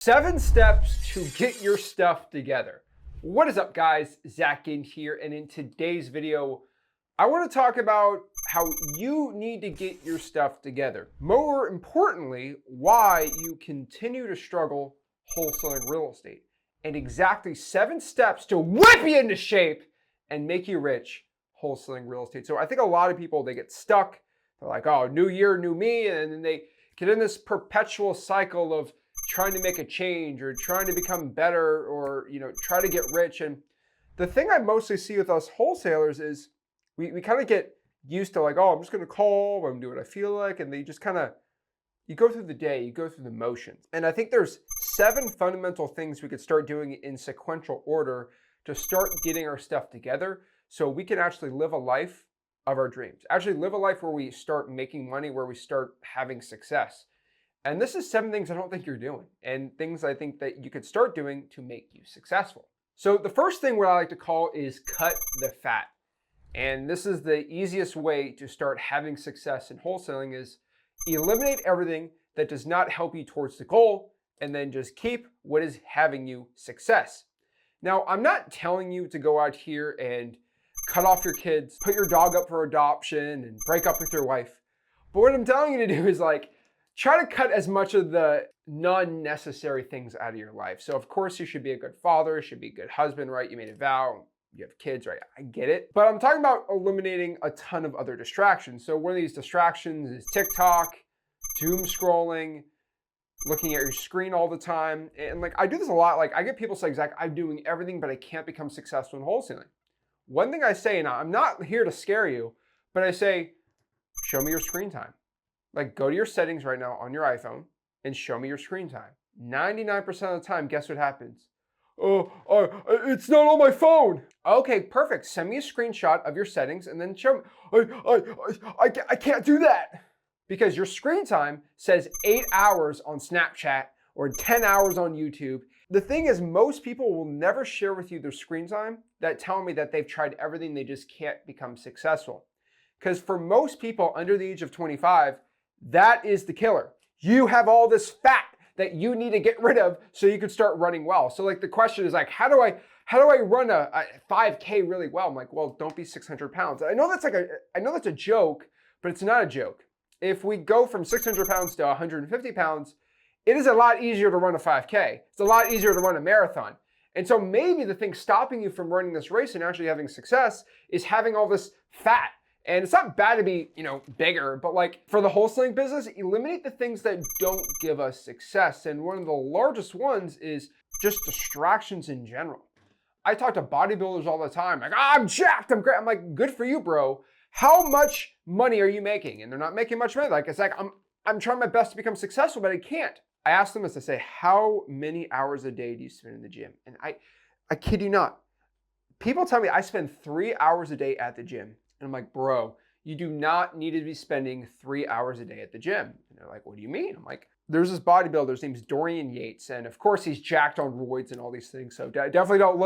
7 steps to get your stuff together. What is up, guys? Zach Ginn here, and in today's video, I want to talk about how you need to get your stuff together. More importantly, why you continue to struggle wholesaling real estate, and exactly 7 steps to whip you into shape and make you rich wholesaling real estate. So I think a lot of people, they get stuck. They're like, oh, new year, new me, and then they get in this perpetual cycle of trying to make a change or trying to become better or try to get rich. And the thing I mostly see with us wholesalers is we kind of get used to like, oh, I'm just going to call, I'm going to do what I feel like. And they just kind of, you go through the day, you go through the motions. And I think there's 7 fundamental things we could start doing in sequential order to start getting our stuff together so we can actually live a life of our dreams. Actually live a life where we start making money, where we start having success. And this is 7 things I don't think you're doing, and things I think that you could start doing to make you successful. So the first thing, what I like to call, is cut the fat. And this is the easiest way to start having success in wholesaling, is eliminate everything that does not help you towards the goal, and then just keep what is having you success. Now, I'm not telling you to go out here and cut off your kids, put your dog up for adoption, and break up with your wife. But what I'm telling you to do is try to cut as much of the non-necessary things out of your life. So of course you should be a good father, you should be a good husband, right? You made a vow, you have kids, right? I get it. But I'm talking about eliminating a ton of other distractions. So one of these distractions is TikTok, doom scrolling, looking at your screen all the time. And I do this a lot. I get people say, Zach, I'm doing everything, but I can't become successful in wholesaling. One thing I say, and I'm not here to scare you, but I say, show me your screen time. Go to your settings right now on your iPhone and show me your screen time. 99% of the time, guess what happens? Oh, it's not on my phone. Okay, perfect. Send me a screenshot of your settings and then show me. I can't do that. Because your screen time says 8 hours on Snapchat or 10 hours on YouTube. The thing is, most people will never share with you their screen time that tell me that they've tried everything, they just can't become successful. Because for most people under the age of 25, that is the killer. You have all this fat that you need to get rid of so you can start running well. So the question is how do I run a 5K really well? I'm like, well, don't be 600 pounds. I know that's a joke, but it's not a joke. If we go from 600 pounds to 150 pounds, it is a lot easier to run a 5K. It's a lot easier to run a marathon. And so maybe the thing stopping you from running this race and actually having success is having all this fat. And it's not bad to be, bigger, but for the wholesaling business, eliminate the things that don't give us success. And one of the largest ones is just distractions in general. I talk to bodybuilders all the time, I'm jacked, I'm great. I'm like, good for you, bro. How much money are you making? And they're not making much money. I'm trying my best to become successful, but I can't. I ask them as I say, how many hours a day do you spend in the gym? And I kid you not. People tell me I spend 3 hours a day at the gym. And I'm like, bro, you do not need to be spending 3 hours a day at the gym. And they're like, what do you mean? I'm like, there's this bodybuilder, his name's Dorian Yates. And of course he's jacked on roids and all these things. So definitely don't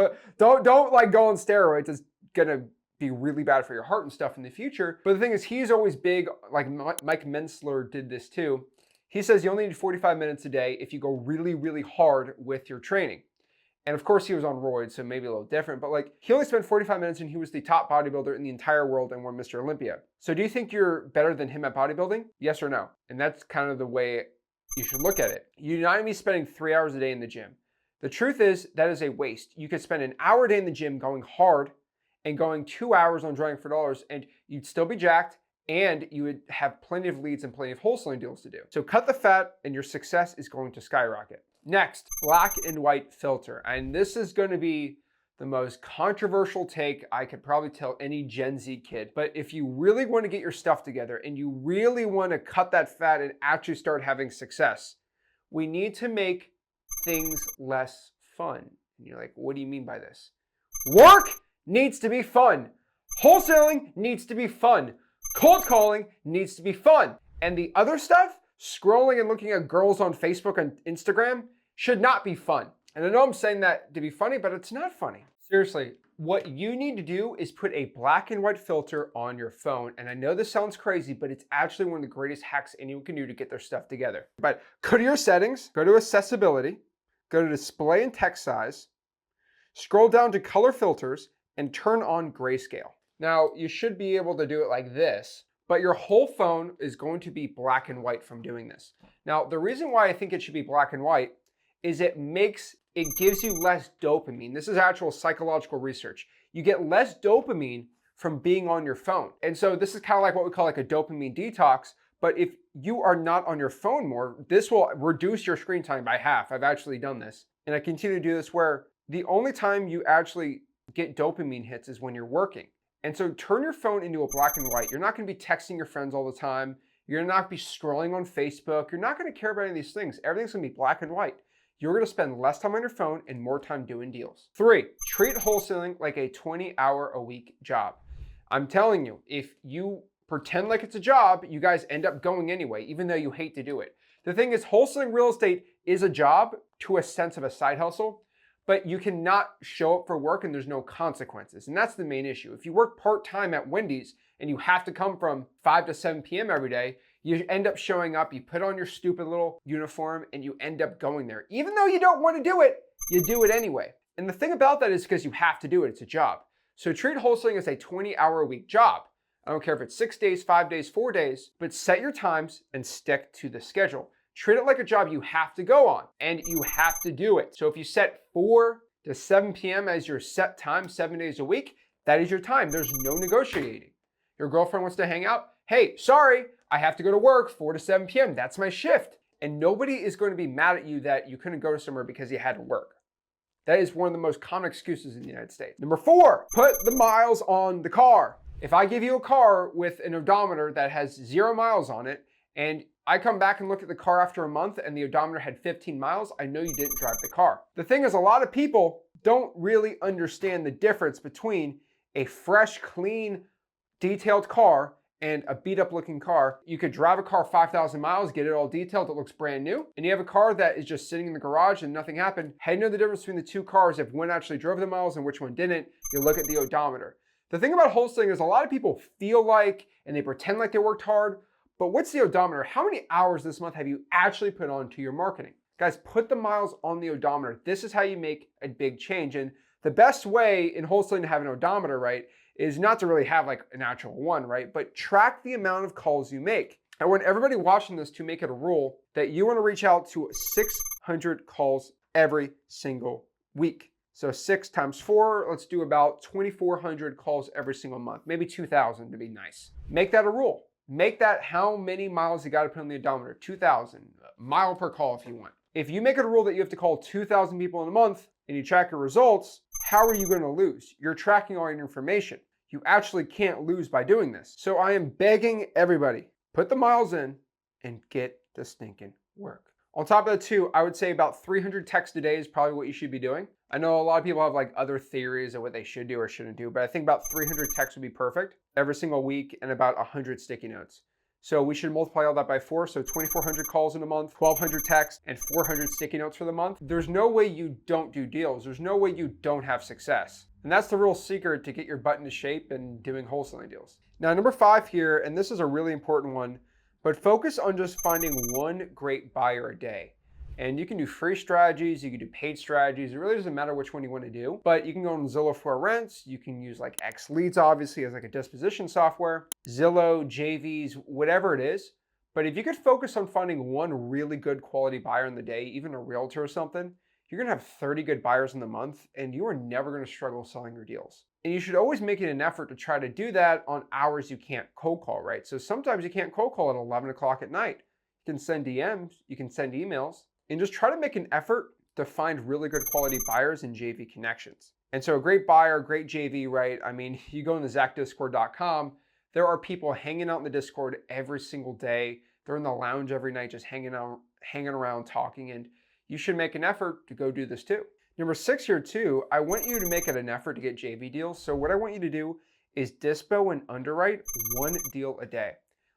go on steroids. It's gonna be really bad for your heart and stuff in the future. But the thing is, he's always big, Mike Mensler did this too. He says you only need 45 minutes a day if you go really, really hard with your training. And of course he was on roids, so maybe a little different, but he only spent 45 minutes and he was the top bodybuilder in the entire world and won Mr. Olympia. So do you think you're better than him at bodybuilding? Yes or no? And that's kind of the way you should look at it. You do not need to be spending 3 hours a day in the gym. The truth is that is a waste. You could spend an hour a day in the gym going hard and going 2 hours on drawing for dollars, and you'd still be jacked and you would have plenty of leads and plenty of wholesaling deals to do. So cut the fat and your success is going to skyrocket. Next, black and white filter. And this is going to be the most controversial take I could probably tell any Gen Z kid. But if you really want to get your stuff together and you really want to cut that fat and actually start having success, we need to make things less fun. And you're like, what do you mean by this? Work needs to be fun. Wholesaling needs to be fun. Cold calling needs to be fun. And the other stuff, scrolling and looking at girls on Facebook and Instagram, should not be fun. And I know I'm saying that to be funny, but it's not funny. Seriously, what you need to do is put a black and white filter on your phone. And I know this sounds crazy, but it's actually one of the greatest hacks anyone can do to get their stuff together. But go to your settings, go to accessibility, go to display and text size, scroll down to color filters, and turn on grayscale. Now, you should be able to do it like this, but your whole phone is going to be black and white from doing this. Now, the reason why I think it should be black and white is it gives you less dopamine. This is actual psychological research. You get less dopamine from being on your phone. And so this is kind of like what we call like a dopamine detox. But if you are not on your phone more, this will reduce your screen time by half. I've actually done this. And I continue to do this where the only time you actually get dopamine hits is when you're working. And so turn your phone into a black and white. You're not going to be texting your friends all the time. You're not going to be scrolling on Facebook. You're not going to care about any of these things. Everything's going to be black and white. You're going to spend less time on your phone and more time doing deals. 3, treat wholesaling like a 20-hour-a-week job. I'm telling you, if you pretend like it's a job, you guys end up going anyway, even though you hate to do it. The thing is, wholesaling real estate is a job to a sense of a side hustle, but you cannot show up for work and there's no consequences. And that's the main issue. If you work part-time at Wendy's and you have to come from 5 to 7 p.m. every day, you end up showing up, you put on your stupid little uniform, and you end up going there. Even though you don't want to do it, you do it anyway. And the thing about that is because you have to do it, it's a job. So treat wholesaling as a 20-hour-a-week job. I don't care if it's 6 days, 5 days, 4 days, but set your times and stick to the schedule. Treat it like a job you have to go on, and you have to do it. So if you set 4 to 7 p.m. as your set time 7 days a week, that is your time. There's no negotiating. Your girlfriend wants to hang out. Hey, sorry, I have to go to work 4 to 7 p.m. That's my shift. And nobody is going to be mad at you that you couldn't go to somewhere because you had to work. That is one of the most common excuses in the United States. Number 4, put the miles on the car. If I give you a car with an odometer that has 0 miles on it, and I come back and look at the car after a month and the odometer had 15 miles, I know you didn't drive the car. The thing is, a lot of people don't really understand the difference between a fresh, clean, detailed car and a beat up looking car. You could drive a car 5,000 miles, get it all detailed, it looks brand new. And you have a car that is just sitting in the garage and nothing happened. How do you know the difference between the two cars if one actually drove the miles and which one didn't? You look at the odometer. The thing about wholesaling is a lot of people feel like, and they pretend like they worked hard, but what's the odometer? How many hours this month have you actually put on to your marketing? Guys, put the miles on the odometer. This is how you make a big change. And the best way in wholesaling to have an odometer, right, is not to really have like an actual one, right, but track the amount of calls you make. I want everybody watching this to make it a rule that you want to reach out to 600 calls every single week. So 6 times 4, let's do about 2,400 calls every single month, maybe 2,000 to be nice. Make that a rule. Make that how many miles you got to put on the odometer, 2,000, mile per call if you want. If you make it a rule that you have to call 2,000 people in a month and you track your results, how are you going to lose? You're tracking all your information. You actually can't lose by doing this. So I am begging everybody, put the miles in and get the stinking work. On top of that too, I would say about 300 texts a day is probably what you should be doing. I know a lot of people have like other theories of what they should do or shouldn't do, but I think about 300 texts would be perfect every single week and about 100 sticky notes. So we should multiply all that by 4. So 2,400 calls in a month, 1,200 texts, and 400 sticky notes for the month. There's no way you don't do deals. There's no way you don't have success. And that's the real secret to get your butt into shape and doing wholesaling deals. Now, number 5 here, and this is a really important one, but focus on just finding one great buyer a day. And you can do free strategies, you can do paid strategies. It really doesn't matter which one you want to do, but you can go on Zillow for rents. You can use like X Leads, obviously, as like a disposition software, Zillow, JVs, whatever it is. But if you could focus on finding one really good quality buyer in the day, even a realtor or something, you're going to have 30 good buyers in the month and you are never going to struggle selling your deals. And you should always make it an effort to try to do that on hours you can't cold call, right? So sometimes you can't cold call at 11 o'clock at night. You can send DMs, you can send emails, and just try to make an effort to find really good quality buyers and JV connections. And so a great buyer, great JV, right? I mean, you go into zachdiscord.com, there are people hanging out in the Discord every single day. They're in the lounge every night, just hanging around, talking, and you should make an effort to go do this too. Number 6 here too, I want you to make it an effort to get JV deals. So what I want you to do is dispo and underwrite one deal a day.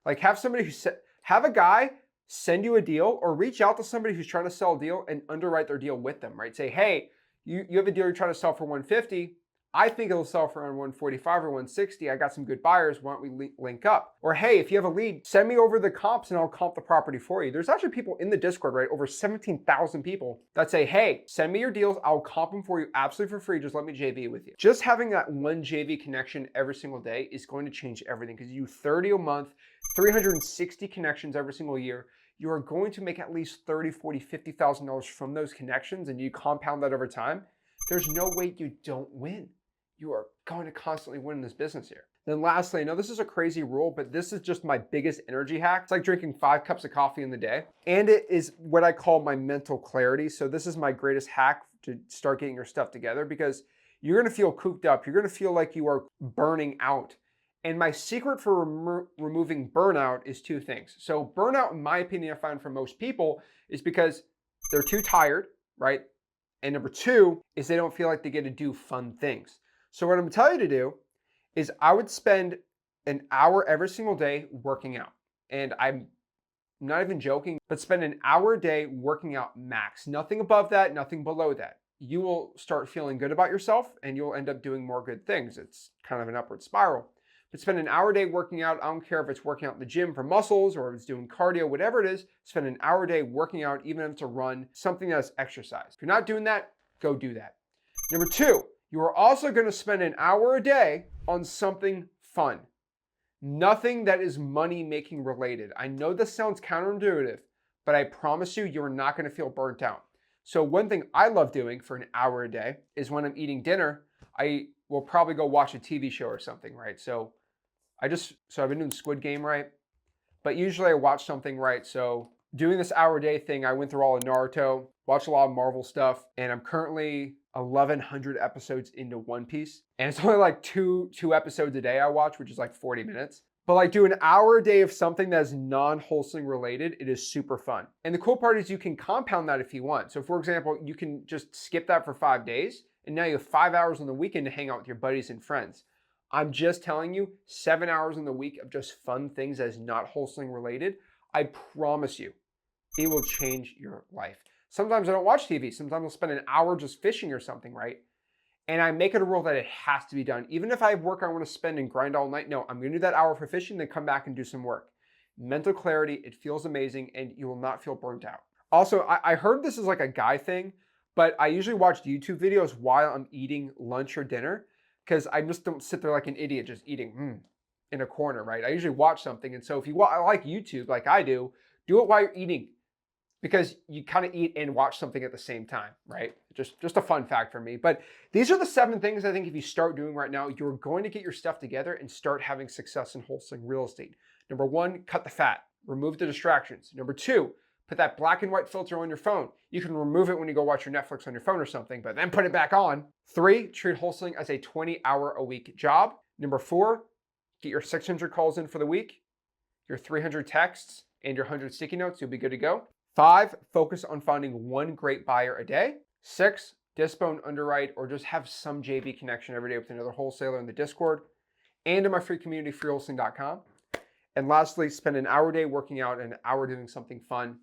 Like have a guy send you a deal or reach out to somebody who's trying to sell a deal and underwrite their deal with them, right? Say, hey, you have a deal you're trying to sell for 150. I think it'll sell for around 145 or 160. I got some good buyers. Why don't we link up? Or hey, if you have a lead, send me over the comps and I'll comp the property for you. There's actually people in the Discord, right? Over 17,000 people that say, hey, send me your deals. I'll comp them for you absolutely for free. Just let me JV with you. Just having that one JV connection every single day is going to change everything because you 30 a month, 360 connections every single year. You are going to make at least $30, $40, $50,000 from those connections, and you compound that over time. There's no way you don't win. You are going to constantly win in this business here. Then lastly, I know this is a crazy rule, but this is just my biggest energy hack. It's like drinking 5 cups of coffee in the day. And it is what I call my mental clarity. So this is my greatest hack to start getting your stuff together, because you're going to feel cooped up. You're going to feel like you are burning out. And my secret for removing burnout is 2 things. So burnout, in my opinion, I find for most people is because they're too tired, right? And number 2 is they don't feel like they get to do fun things. So what I'm gonna tell you to do is I would spend an hour every single day working out. And I'm not even joking, but spend an hour a day working out max. Nothing above that, nothing below that. You will start feeling good about yourself and you'll end up doing more good things. It's kind of an upward spiral. But spend an hour a day working out. I don't care if it's working out in the gym for muscles or if it's doing cardio, whatever it is, spend an hour a day working out, even if it's a run, something that's exercise. If you're not doing that, go do that. Number 2, you are also going to spend an hour a day on something fun. Nothing that is money making related. I know this sounds counterintuitive, but I promise you, you're not going to feel burnt out. So one thing I love doing for an hour a day is when I'm eating dinner, I will probably go watch a TV show or something, right? So I've been doing Squid Game, right? But usually I watch something, right? So doing this hour a day thing, I went through all of Naruto, watched a lot of Marvel stuff, and I'm currently 1,100 episodes into One Piece. And it's only like two episodes a day I watch, which is like 40 minutes. But like do an hour a day of something that's non-wholesaling related, it is super fun. And the cool part is you can compound that if you want. So for example, you can just skip that for 5 days, and now you have 5 hours on the weekend to hang out with your buddies and friends. I'm just telling you, 7 hours in the week of just fun things that is not wholesaling related. I promise you, it will change your life. Sometimes I don't watch TV. Sometimes I'll spend an hour just fishing or something, right? And I make it a rule that it has to be done. Even if I have work I want to spend and grind all night, no, I'm going to do that hour for fishing, then come back and do some work. Mental clarity, it feels amazing, and you will not feel burnt out. Also, I heard this is like a guy thing, but I usually watch YouTube videos while I'm eating lunch or dinner, because I just don't sit there like an idiot just eating in a corner, right? I usually watch something. And so if you like YouTube like I do it while you're eating, because you kind of eat and watch something at the same time, right? Just a fun fact for me. But these are the 7 things I think if you start doing right now, you're going to get your stuff together and start having success in wholesaling real estate. Number 1, cut the fat, remove the distractions. Number 2, put that black and white filter on your phone. You can remove it when you go watch your Netflix on your phone or something, but then put it back on. 3, treat wholesaling as a 20-hour-a-week job. Number 4, get your 600 calls in for the week, your 300 texts, and your 100 sticky notes. You'll be good to go. 5, focus on finding 1 great buyer a day. 6, dispo and underwrite, or just have some JV connection every day with another wholesaler in the Discord and in my free community, freewholesaling.com. And lastly, spend an hour a day working out and an hour doing something fun.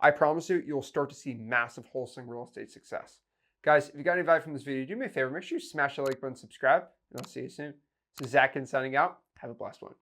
I promise you, you'll start to see massive wholesaling real estate success. Guys, if you got any value from this video, do me a favor, make sure you smash the like button, subscribe, and I'll see you soon. This is Zach Ginn signing out. Have a blessed one.